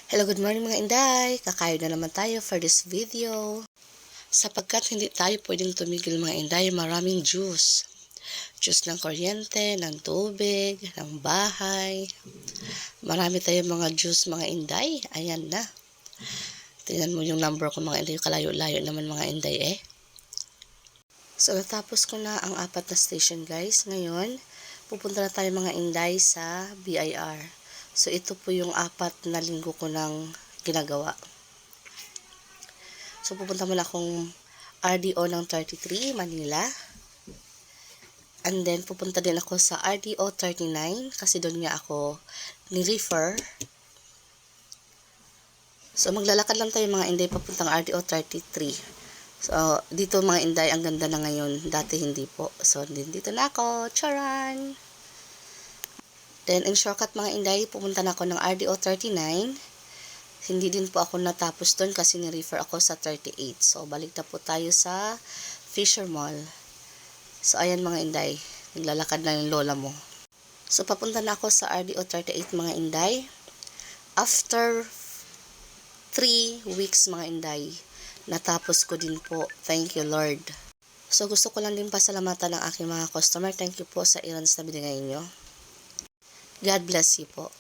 Hello, good morning mga inday! Kakain na naman tayo for this video. Sapagkat hindi tayo pwedeng tumigil mga inday, maraming juice. Juice ng kuryente, ng tubig, ng bahay. Marami tayong mga juice mga inday. Ayan na. Tingnan mo yung number ko mga inday, kalayo-layo naman mga inday eh. So natapos ko na ang 4 na station guys. Ngayon, pupunta na tayo mga inday sa BIR. So, ito po yung 4 na linggo ko ng ginagawa. So, pupunta muna akong RDO ng 33, Manila. And then, pupunta din ako sa RDO 39 kasi doon nga ako ni-refer. So, maglalakad lang tayo mga inday papuntang RDO 33. So, dito mga inday, ang ganda na ngayon. Dati hindi po. So, dito na ako. Charan! Then, in shortcut mga inday, pumunta na ako ng RDO 39. Hindi din po ako natapos doon kasi ni-refer ako sa 38. So, balik na po tayo sa Fisher Mall. So, ayan mga inday. Naglalakad na yung lola mo. So, papunta na ako sa RDO 38 mga inday. After 3 weeks mga inday, natapos ko din po. Thank you Lord. So, gusto ko lang din pasalamatan ng aking mga customer. Thank you po sa errands na binigay nyo. God bless you po.